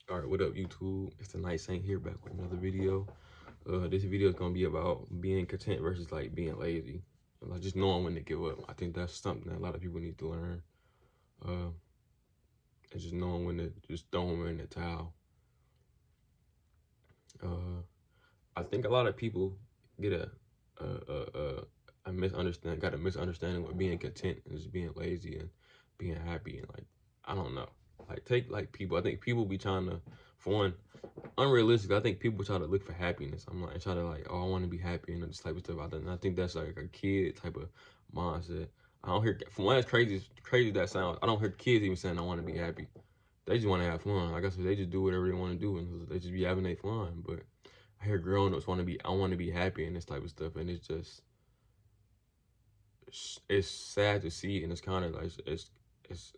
All right, what up, YouTube? It's the Night Saint here, back with another video. This video is gonna be about being content versus like being lazy, and, like just knowing when to give up. I think that's something that a lot of people need to learn. Uh, and just knowing when to just throw them in the towel. Uh, I think a lot of people get a misunderstanding, got a misunderstanding with being content and just being lazy and being happy and like I don't know. Like take like people. I think people be trying to, for one, unrealistic. I think people try to look for happiness. I'm like try to like, oh, I want to be happy and this type of stuff. I think that's like a kid type of mindset. I don't hear from one as crazy that sounds. I don't hear kids even saying I want to be happy. They just want to have fun. Like I said, they just do whatever they want to do and they just be having their fun. But I hear grown ups want to be. I want to be happy and this type of stuff, and it's just it's sad to see, and it's kind of like it's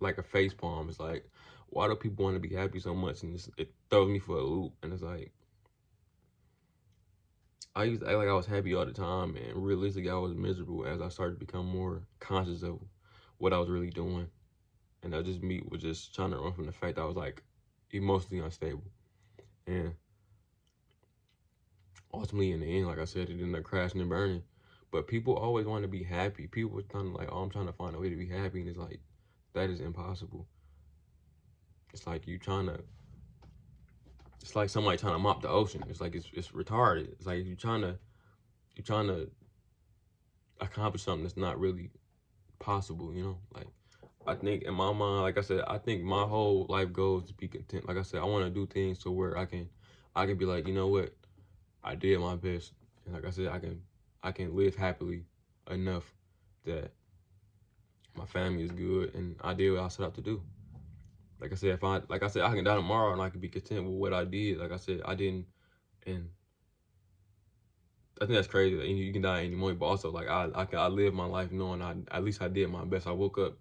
like a face palm. It's like, why do people want to be happy so much? And it throws me for a loop. And it's like, I used to act like I was happy all the time, and realistically, I was miserable as I started to become more conscious of what I was really doing. And that just me was just trying to run from the fact that I was like emotionally unstable. And ultimately, in the end, like I said, it ended up crashing and burning. But people always want to be happy. People were kind of like, oh, I'm trying to find a way to be happy. And it's like, that is impossible. It's like you trying to, it's like somebody trying to mop the ocean. It's like, it's retarded. It's like you're trying to accomplish something that's not really possible, you know? Like, I think in my mind, like I said, I think my whole life goal is to be content. Like I said, I want to do things to where I can be like, you know what? I did my best. And like I said, I can live happily enough that my family is good and I did what I set out to do. Like I said, I can die tomorrow and I can be content with what I did. Like I said, I didn't, and I think that's crazy that you can die any moment, but also like I live my life knowing at least I did my best. I woke up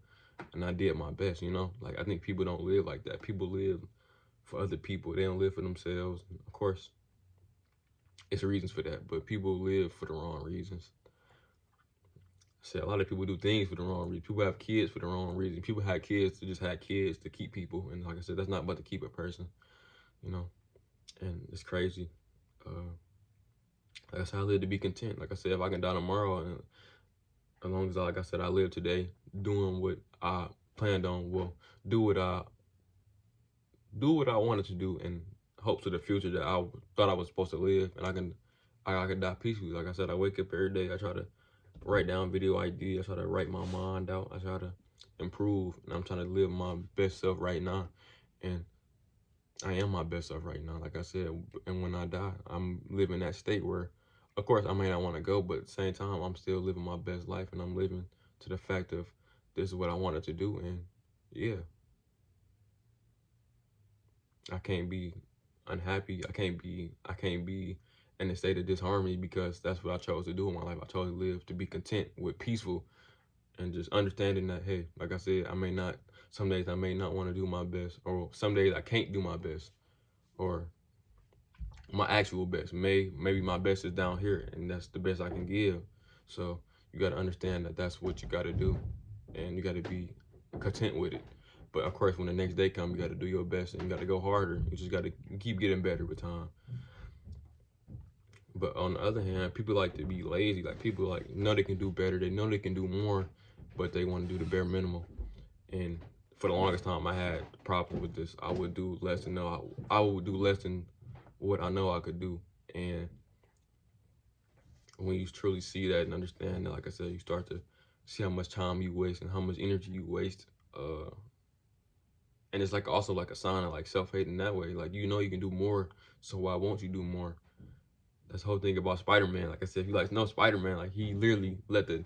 and I did my best, you know? Like I think people don't live like that. People live for other people. They don't live for themselves. Of course, it's reasons for that, but people live for the wrong reasons. See, a lot of people do things for the wrong reason. People have kids for the wrong reason. People have kids to just have kids to keep people. And like I said, that's not but to keep a person, you know? And it's crazy. That's how I live, to be content. Like I said, if I can die tomorrow, and as long as, like I said, I live today doing what I planned on, well, do what I do what I wanted to do in hopes of the future that I thought I was supposed to live, and I can die peacefully. Like I said, I wake up every day. I try to write down video ideas. I try to write my mind out. I try to improve, and I'm trying to live my best self right now. And I am my best self right now. Like I said, and when I die, I'm living that state where, of course, I may not want to go, but at the same time, I'm still living my best life, and I'm living to the fact of this is what I wanted to do, and yeah, I can't be unhappy. I can't be in a state of disharmony because that's what I chose to do in my life. I chose to live to be content with peaceful and just understanding that, hey, like I said, some days I may not want to do my best, or some days I can't do my best, or my actual best. Maybe my best is down here, and that's the best I can give. So you got to understand that that's what you got to do, and you got to be content with it. But of course, when the next day comes, you got to do your best, and you got to go harder. You just got to keep getting better with time. But on the other hand, people like to be lazy. Like people like know they can do better. They know they can do more, but they want to do the bare minimum. And for the longest time, I had a problem with this. I would do less than I would do less than what I know I could do. And when you truly see that and understand that, like I said, you start to see how much time you waste and how much energy you waste. And it's like also like a sign of like self-hate in that way. Like, you know, you can do more, so why won't you do more? That's the whole thing about Spider-Man. Like I said, if you like know Spider-Man, like he literally let the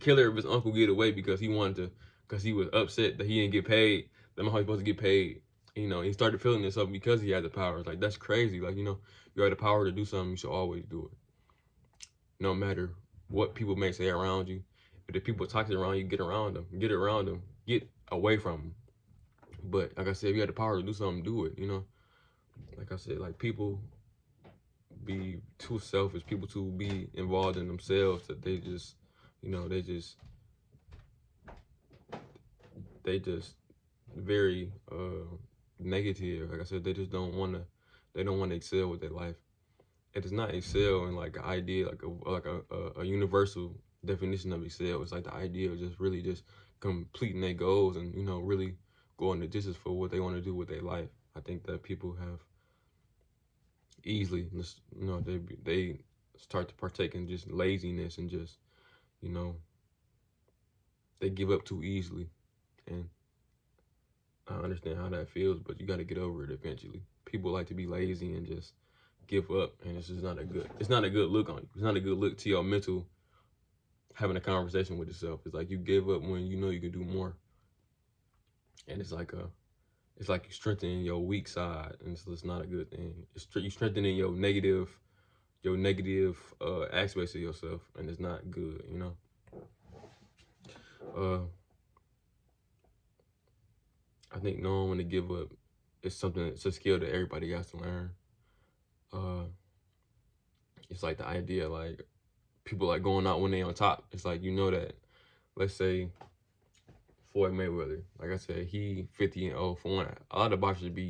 killer of his uncle get away because he wanted to, because he was upset that he didn't get paid. That how he's supposed to get paid. You know, he started feeling this up because he had the powers. Like that's crazy. Like, you know, you have the power to do something, you should always do it. No matter what people may say around you. If the people toxic around you, get around them. Get around them. Get away from them. But like I said, if you had the power to do something, do it, you know? Like I said, like people be too selfish, people to be involved in themselves that they just, you know, they just very negative. Like I said, they just don't want to. They don't want to excel with their life. It does not excel in like an idea, like a universal definition of excel. It's like the idea of just really just completing their goals and really going the distance for what they want to do with their life. I think that people have easily, they start to partake in just laziness and just you know they give up too easily, and I understand how that feels, but you got to get over it eventually. People like to be lazy and just give up, and it's just not a good. It's not a good look on you. It's not a good look to your mental. Having a conversation with yourself, it's like you give up when you know you can do more, and it's like you strengthening your weak side, and it's just not a good thing. You strengthening your negative aspects of yourself, and it's not good. Uh, I think knowing when to give up is something. It's a skill that everybody has to learn. Uh, it's like the idea, like people like going out when they on top. It's like that. Let's say Floyd Mayweather, like I said, he 50-0 for one. A lot of boxers be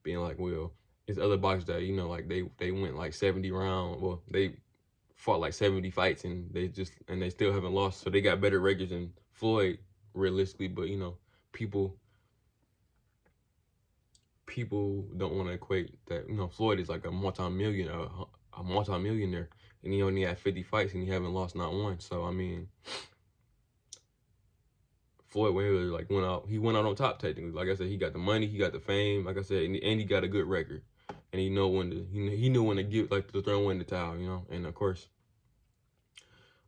being like, well, it's other boxers that like they went like 70 rounds. Well, they fought like 70 fights and they still haven't lost, so they got better records than Floyd realistically. But people people don't want to equate that. Floyd is like a multi-millionaire, and he only had 50 fights and he haven't lost not one. So I mean, Floyd Mayweather like went out. He went out on top technically. Like I said, he got the money, he got the fame. Like I said, and he got a good record, and he knew when to give like to throw in the towel. And of course,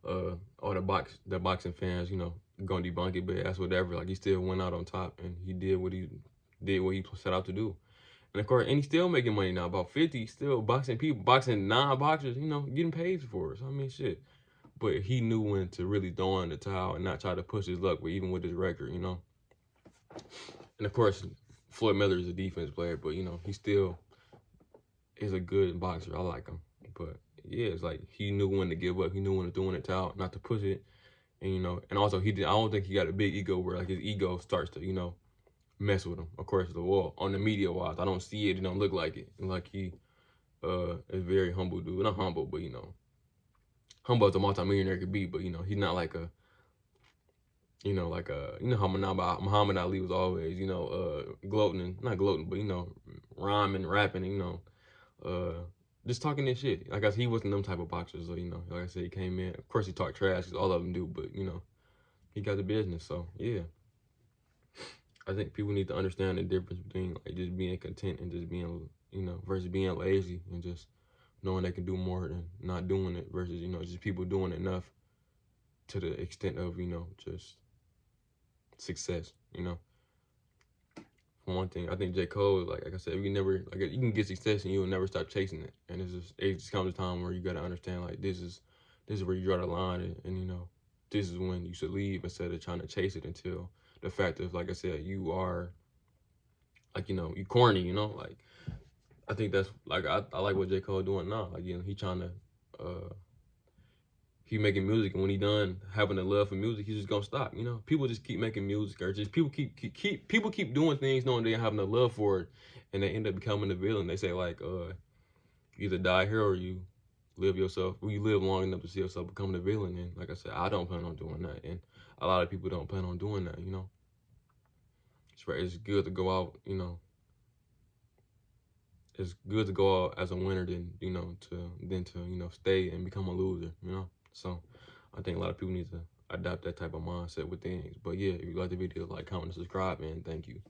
all the boxing fans, gonna debunk it, but that's whatever. Like he still went out on top, and he did what he set out to do. And of course, and he's still making money now. About 50, still boxing non-boxers, getting paid for it. So I mean, shit. But he knew when to really throw in the towel and not try to push his luck, even with his record, And of course, Floyd Mayweather is a defense player, but he still is a good boxer. I like him. But yeah, it's like he knew when to give up. He knew when to throw in the towel, not to push it. And and also I don't think he got a big ego where like his ego starts to mess with him. Of course, on the media wise, I don't see it. It don't look like it. And like he is very humble dude. Not humble, but humble as a multi-millionaire could be. But he's not like a how Muhammad Ali was always gloating, not gloating, but rhyming, rapping, just talking this shit. Like I said, he wasn't them type of boxers. So like I said, he came in. Of course, he talked trash, 'cause all of them do. But he got the business. So yeah. I think people need to understand the difference between like just being content and just being, versus being lazy and just knowing they can do more than not doing it versus, just people doing enough to the extent of, just success, For one thing, I think J. Cole, like I said, you can get success and you'll never stop chasing it. And it just comes a time where you got to understand, like, this is where you draw the line and this is when you should leave instead of trying to chase it until the fact of, like I said, you are, like, you corny, like, I think that's, like, I like what J. Cole doing now. Like, he trying to, he making music, and when he done having a love for music, he's just gonna stop, People just keep making music, or just people keep doing things knowing they're having a love for it, and they end up becoming a villain. They say, like, you either die here or you live long enough to see yourself becoming a villain. And like I said, I don't plan on doing that, and a lot of people don't plan on doing that. It's good to go out. It's good to go out as a winner than to stay and become a loser. So I think a lot of people need to adopt that type of mindset with things. But yeah, if you like the video, like, comment, and subscribe, man. Thank you.